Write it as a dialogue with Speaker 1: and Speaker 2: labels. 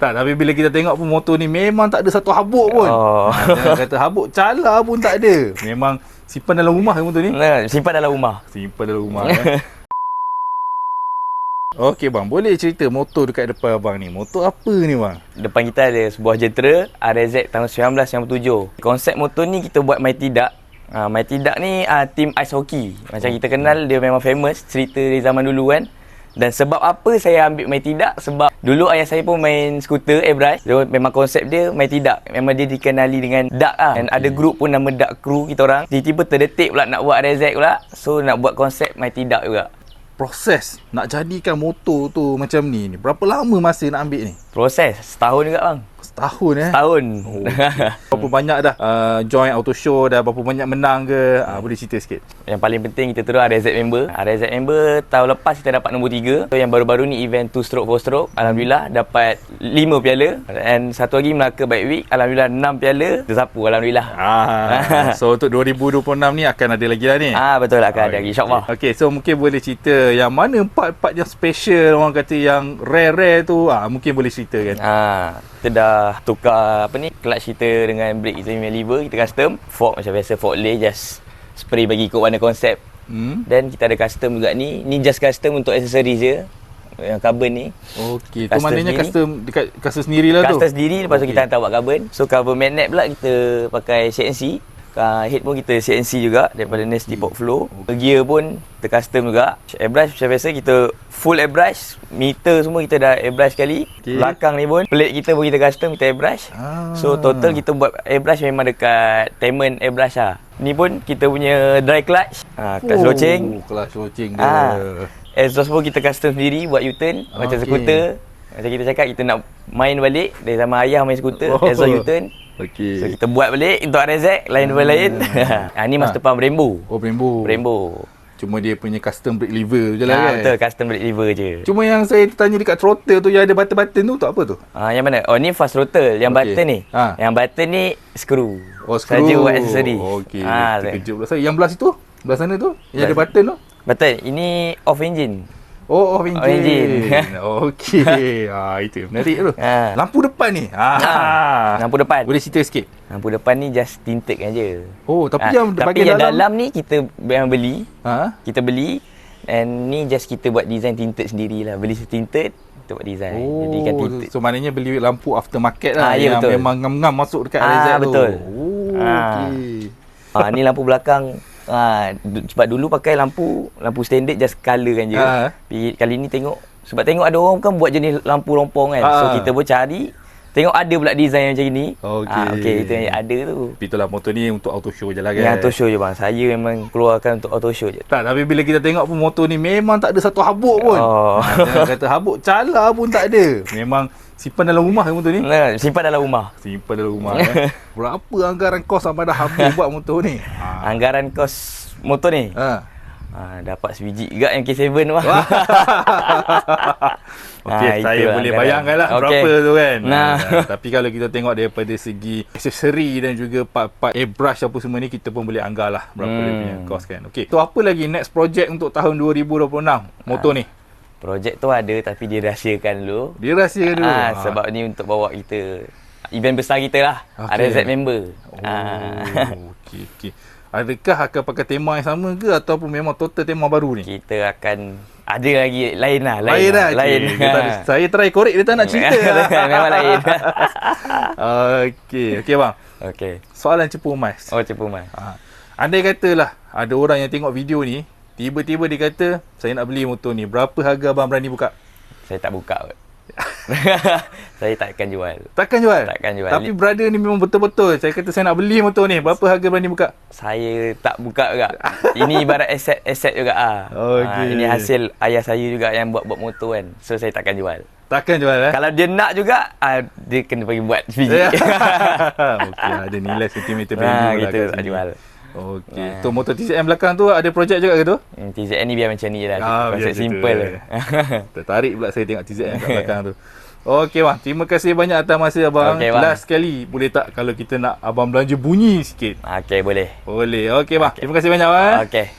Speaker 1: Tak, tapi bila kita tengok pun motor ni memang tak ada satu habuk pun. Jangan kata habuk, cala pun tak ada. Memang simpan dalam rumah motor ni?
Speaker 2: Simpan dalam rumah.
Speaker 1: Simpan dalam rumah kan. Okey bang, boleh cerita motor dekat depan abang ni. Motor apa ni bang?
Speaker 2: Depan kita ada sebuah Gentra RZ tahun 1997. Konsep motor ni kita buat main tidak. Main tidak ni tim ice hockey. Macam kita kenal, dia memang famous cerita dari zaman dulu kan. Dan sebab apa saya ambil main tidak? Sebab dulu ayah saya pun main skuter airbrush. Dia memang konsep dia main tidak. Memang dia dikenali dengan Dark lah. Dan ada grup pun nama Dark Crew kita orang. Tiba-tiba terdetik pula nak buat RZ pula. So nak buat konsep main tidak juga.
Speaker 1: Proses nak jadikan motor tu macam ni, berapa lama masa nak ambil ni?
Speaker 2: Proses setahun juga bang.
Speaker 1: Setahun
Speaker 2: Setahun.
Speaker 1: Berapa banyak dah join auto show dah, berapa banyak menang ke? Boleh cerita sikit.
Speaker 2: Yang paling penting kita terus RZ member. RZ member tahun lepas kita dapat nombor 3. So yang baru-baru ni event 2 stroke 4 stroke, alhamdulillah dapat 5 piala. Dan satu lagi Melaka Bike Week, alhamdulillah 6 piala. Tersapu alhamdulillah.
Speaker 1: So untuk 2026 ni akan ada lagi lah ni.
Speaker 2: Betul akan ada lagi insya-Allah.
Speaker 1: Okey, so mungkin boleh cerita yang mana part-part yang special, orang kata yang rare tu, mungkin boleh cerita kan.
Speaker 2: Kita dah tukar clutch kita dengan brake kita punya lever, kita custom. Fork macam biasa, fork lay just spray bagi ikut warna konsep. Dan kita ada custom juga ni just custom untuk accessories je. Yang carbon ni. Okey,
Speaker 1: tu maknanya custom dekat custom sendirilah tu.
Speaker 2: Custom sendiri, lepas tu kita hantar buat carbon. So cover magnet pula kita pakai CNC. Head pun kita CNC juga daripada Nasty Pop Flow. Gear pun kita custom juga. Airbrush macam biasa kita full airbrush. Meter semua kita dah airbrush sekali. Belakang ni pun plate kita pun kita custom, kita airbrush. So total kita buat airbrush memang dekat Diamond airbrush lah. Ni pun kita punya dry clutch. Clutch loceng.
Speaker 1: Clutch loceng dia.
Speaker 2: Exhaust pun kita custom sendiri buat U-turn macam skuter. Macam kita cakap kita nak main balik dari zaman ayah main skuter, exhaust U-turn. So kita buat balik untuk RZ lain daripada lain. Ni master pump Brembo. Brembo.
Speaker 1: Cuma dia punya custom brake lever je lah kan.
Speaker 2: Betul, custom brake lever je.
Speaker 1: Cuma yang saya tanya dekat throttle tu yang ada button-button tu apa tu?
Speaker 2: Yang mana? Ni fast throttle. Yang button ni. Yang button ni screw.
Speaker 1: Screw.
Speaker 2: Saja buat aksesori.
Speaker 1: Okey. Terkejut pula saya. Yang belah situ? Belah sana tu? Yang ada button tu?
Speaker 2: Betul. Ini off engine.
Speaker 1: Off engine. Okey. Itu menarik tu. Lampu depan ni.
Speaker 2: Lampu depan.
Speaker 1: Boleh cerita sikit?
Speaker 2: Lampu depan ni just tinted kan je.
Speaker 1: Tapi yang bahagian
Speaker 2: dalam ni kita yang beli. Kita beli. And ni just kita buat design tinted sendirilah. Beli tinted, kita buat design. Jadi kan tinted.
Speaker 1: So maknanya beli lampu aftermarket lah.
Speaker 2: Ya,
Speaker 1: yang
Speaker 2: betul.
Speaker 1: memang ngam-ngam masuk dekat RZ tu.
Speaker 2: Betul.
Speaker 1: Okey.
Speaker 2: Ni lampu belakang. Sebab dulu pakai lampu standard just color kan je. Tapi kali ni tengok ada orang kan buat jenis lampu rompong kan. So kita pun cari, tengok ada pula design macam ni. Okey, itu yang ada tu.
Speaker 1: Tapi itulah motor ni untuk auto show je lah kan.
Speaker 2: Yang auto show je bang. Saya memang keluarkan untuk auto show je.
Speaker 1: Tapi bila kita tengok pun motor ni memang tak ada satu habuk pun. Jangan kata habuk, cala pun tak ada. Memang simpan dalam rumah motor ni?
Speaker 2: Simpan dalam rumah.
Speaker 1: Simpan dalam rumah kan. Berapa anggaran kos sampai dah habis buat motor ni?
Speaker 2: Anggaran kos motor ni? Dapat sebiji juga MK7 tu lah.
Speaker 1: Saya boleh bayangkan lah berapa tu kan. Tapi kalau kita tengok daripada segi aksesori dan juga part-part airbrush apa semua ni, kita pun boleh anggar lah berapa dia punya kos kan. So apa lagi next project untuk tahun 2026 motor ni?
Speaker 2: Projek tu ada tapi dia rahsiakan dulu.
Speaker 1: Dia rahsiakan dulu?
Speaker 2: Sebab ni untuk bawa kita event besar kita lah. RZ member.
Speaker 1: Okey. Adakah akan pakai tema yang sama ke ataupun memang total tema baru ni?
Speaker 2: Kita akan ada lagi lain lah.
Speaker 1: Lain. Saya try korek dia tak nak cerita.
Speaker 2: Memang lain.
Speaker 1: Okey bang. Soalan cepu emas.
Speaker 2: Cepu emas.
Speaker 1: Andai katalah ada orang yang tengok video ni, tiba-tiba dia kata saya nak beli motor ni, berapa harga abang berani buka?
Speaker 2: Saya tak buka kot. Saya takkan jual.
Speaker 1: Takkan jual?
Speaker 2: Takkan jual.
Speaker 1: Tapi brother ni memang betul-betul. Saya kata saya nak beli motor ni, berapa harga berani buka?
Speaker 2: Saya tak buka juga. Ini ibarat aset juga ini hasil ayah saya juga yang buat motor kan. So saya takkan jual.
Speaker 1: Takkan jual
Speaker 2: Kalau dia nak juga dia kena pergi buat biji.
Speaker 1: Ada nilai sentimeter value
Speaker 2: lah. Kita tak jual.
Speaker 1: Tu motor TZM belakang tu ada projek juga ke tu?
Speaker 2: TZM ni biar macam ni lah. Konsep simple.
Speaker 1: Tertarik pula saya tengok TZM kat belakang tu. Okey bang, terima kasih banyak atas masa abang. Last sekali, boleh tak kalau kita nak abang belanja bunyi sikit?
Speaker 2: Boleh.
Speaker 1: Okey bang, terima kasih banyak bang.
Speaker 2: Right.